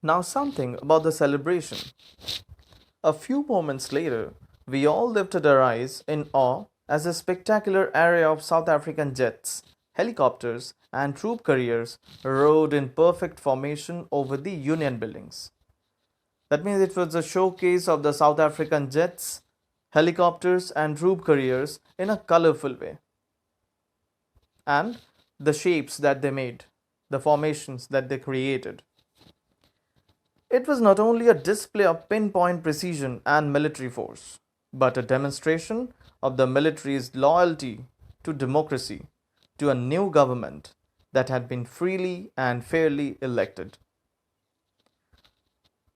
Now, something about the celebration. A few moments later, we all lifted our eyes in awe as a spectacular array of South African jets, helicopters, and troop carriers rode in perfect formation over the Union buildings. That means it was a showcase of the South African jets, helicopters, and troop carriers in a colorful way. And the shapes that they made, the formations that they created. It was not only a display of pinpoint precision and military force, but a demonstration of the military's loyalty to democracy, to a new government that had been freely and fairly elected.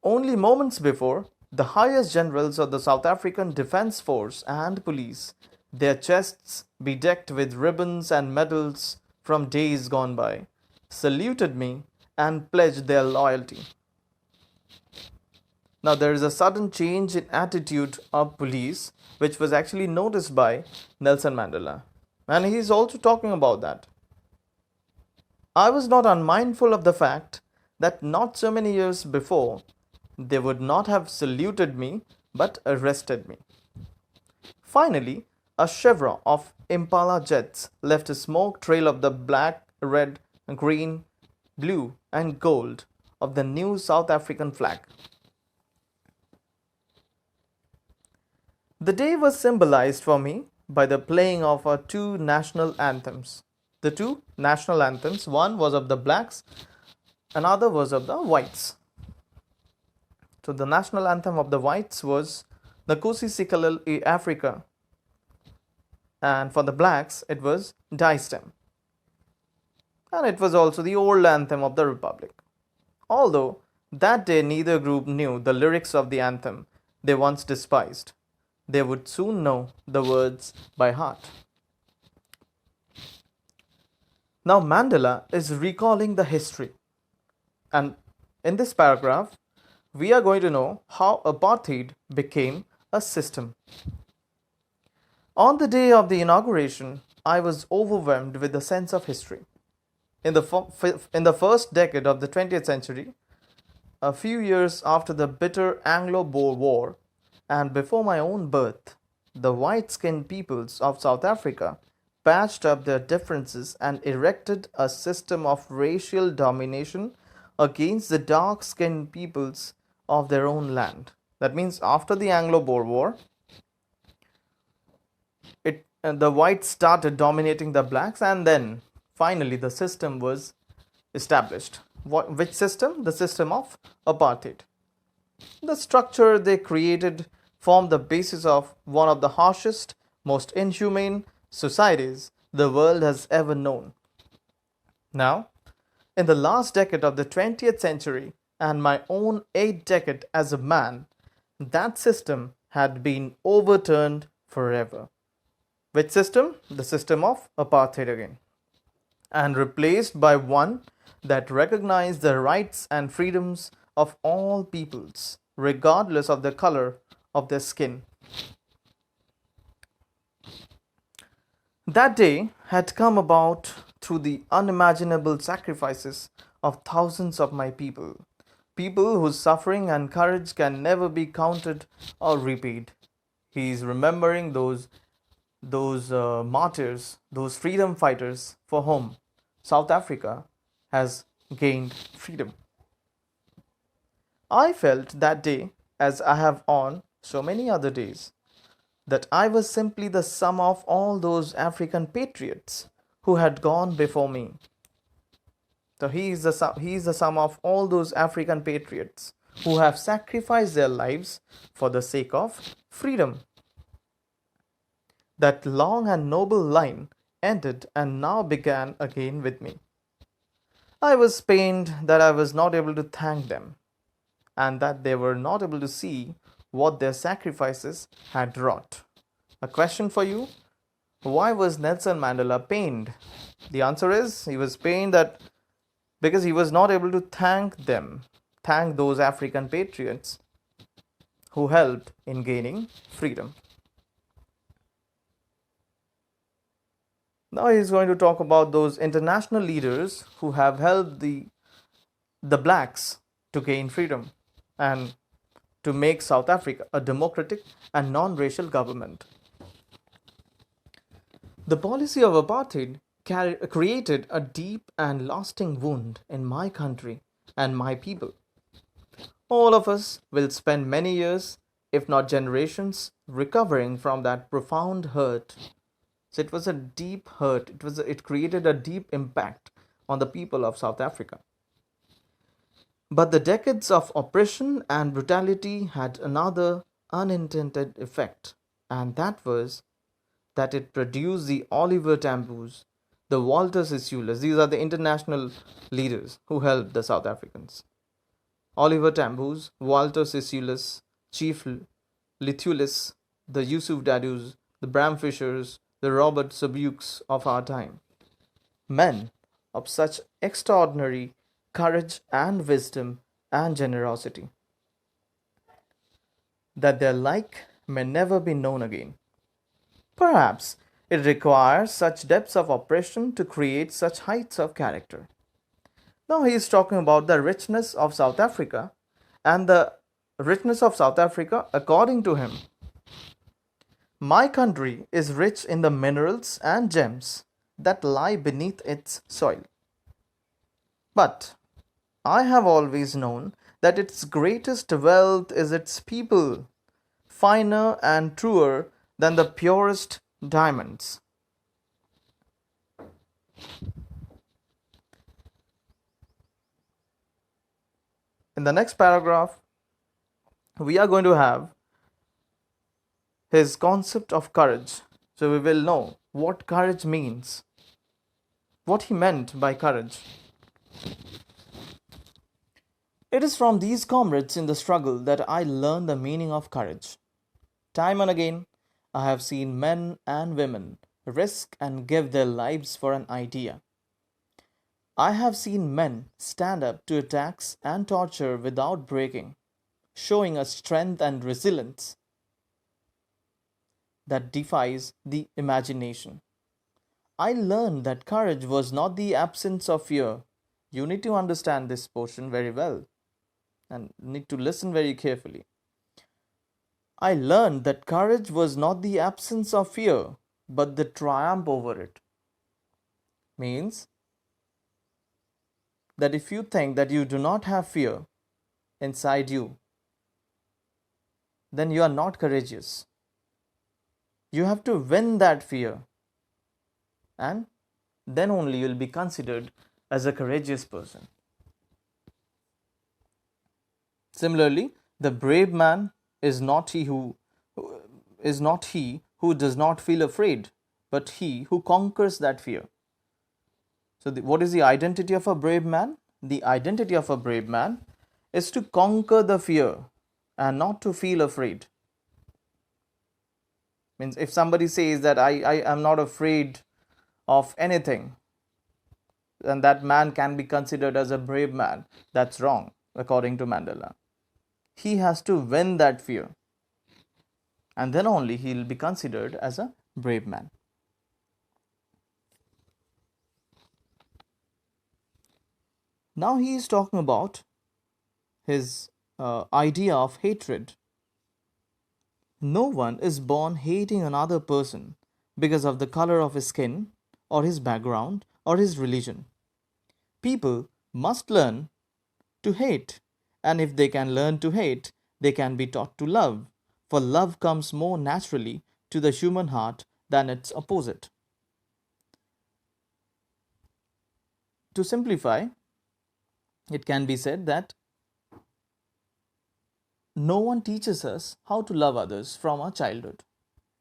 Only moments before, the highest generals of the South African Defence Force and police, their chests bedecked with ribbons and medals from days gone by, saluted me and pledged their loyalty. Now, there is a sudden change in attitude of police, which was actually noticed by Nelson Mandela. And he is also talking about that. I was not unmindful of the fact that not so many years before, they would not have saluted me but arrested me. Finally, a chevron of Impala jets left a smoke trail of the black, red, green, blue, and gold of the new South African flag. The day was symbolized for me by the playing of our two national anthems. The two national anthems, one was of the blacks, another was of the whites. So the national anthem of the whites was Nkosi Sikelel e Africa, and for the blacks it was Die Stem. And it was also the old anthem of the Republic. Although that day neither group knew the lyrics of the anthem they once despised, they would soon know the words by heart. Now Mandela is recalling the history, and in this paragraph we are going to know how apartheid became a system. On the day of the inauguration, I was overwhelmed with a sense of history. In the first decade of the 20th century, a few years after the bitter Anglo-Boer War, and before my own birth, the white-skinned peoples of South Africa patched up their differences and erected a system of racial domination against the dark-skinned peoples of their own land. That means after the Anglo-Boer War, the whites started dominating the blacks, and then finally the system was established. Which system? The system of apartheid. The structure they created formed the basis of one of the harshest, most inhumane societies the world has ever known. Now, in the last decade of the 20th century and my own 8th decade as a man, that system had been overturned forever. Which system? The system of apartheid again. And replaced by one that recognized the rights and freedoms of all peoples, regardless of the color of their skin. That day had come about through the unimaginable sacrifices of thousands of my people, people whose suffering and courage can never be counted or repaid. He is remembering those martyrs, those freedom fighters for whom South Africa has gained freedom. I felt that day, as I have on so many other days, that I was simply the sum of all those African patriots who had gone before me. So he is the sum of all those African patriots who have sacrificed their lives for the sake of freedom. That long and noble line ended and now began again with me. I was pained that I was not able to thank them, and that they were not able to see what their sacrifices had wrought. A question for you: why was Nelson Mandela pained? The answer is he was pained that because he was not able to thank those African patriots who helped in gaining freedom. Now he is going to talk about those international leaders who have helped the blacks to gain freedom and to make South Africa a democratic and non racial government. The policy of apartheid created a deep and lasting wound in my country and my people. All of us will spend many years, if not generations, recovering from that profound hurt. So it was a deep hurt. It created a deep impact on the people of South Africa. But the decades of oppression and brutality had another unintended effect, and that was that it produced the Oliver Tambo's, the Walter Sisulu's. These are the international leaders who helped the South Africans. Oliver Tambo's, Walter Sisulu's, Chief Lithulis, the Yusuf Dadus, the Bram Fishers, the Robert Sobukes of our time. Men of such extraordinary courage and wisdom and generosity that their like may never be known again. Perhaps it requires such depths of oppression to create such heights of character. Now he is talking about the richness of South Africa, and the richness of South Africa, according to him, my country is rich in the minerals and gems that lie beneath its soil. But I have always known that its greatest wealth is its people, finer and truer than the purest diamonds. In the next paragraph, we are going to have his concept of courage. So we will know what courage means, what he meant by courage. It is from these comrades in the struggle that I learned the meaning of courage. Time and again, I have seen men and women risk and give their lives for an idea. I have seen men stand up to attacks and torture without breaking, showing a strength and resilience that defies the imagination. I learned that courage was not the absence of fear. You need to understand this portion very well and need to listen very carefully. I learned that courage was not the absence of fear, but the triumph over it. Means that if you think that you do not have fear inside you, then you are not courageous. You have to win that fear, and then only you will be considered as a courageous person. Similarly, the brave man is not he who does not feel afraid, but he who conquers that fear. So, what is the identity of a brave man? The identity of a brave man is to conquer the fear and not to feel afraid. Means if somebody says that I am not afraid of anything, then that man can be considered as a brave man. That's wrong, according to Mandela. He has to win that fear, and then only he will be considered as a brave man. Now he is talking about his idea of hatred. No one is born hating another person because of the color of his skin, or his background, or his religion. People must learn to hate, and if they can learn to hate, they can be taught to love, for love comes more naturally to the human heart than its opposite. To simplify, it can be said that no one teaches us how to love others from our childhood.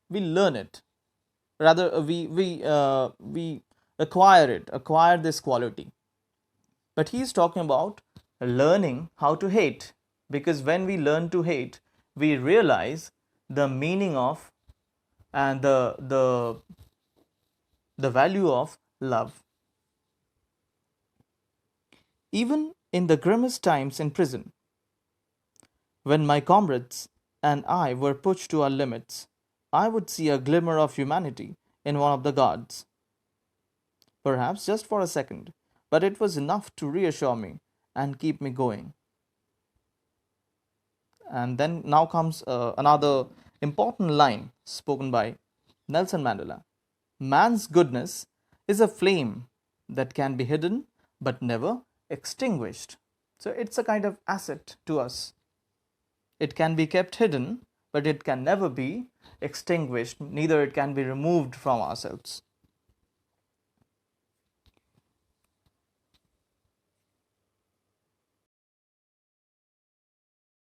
We learn it. Rather, we acquire this quality. But he is talking about learning how to hate, because when we learn to hate, we realize the meaning of and the value of love. Even in the grimmest times in prison, when my comrades and I were pushed to our limits, I would see a glimmer of humanity in one of the guards. Perhaps just for a second, but it was enough to reassure me and keep me going. And then now comes another important line spoken by Nelson Mandela. Man's goodness is a flame that can be hidden but never extinguished. So it's a kind of asset to us. It can be kept hidden, but it can never be extinguished, neither it can be removed from ourselves.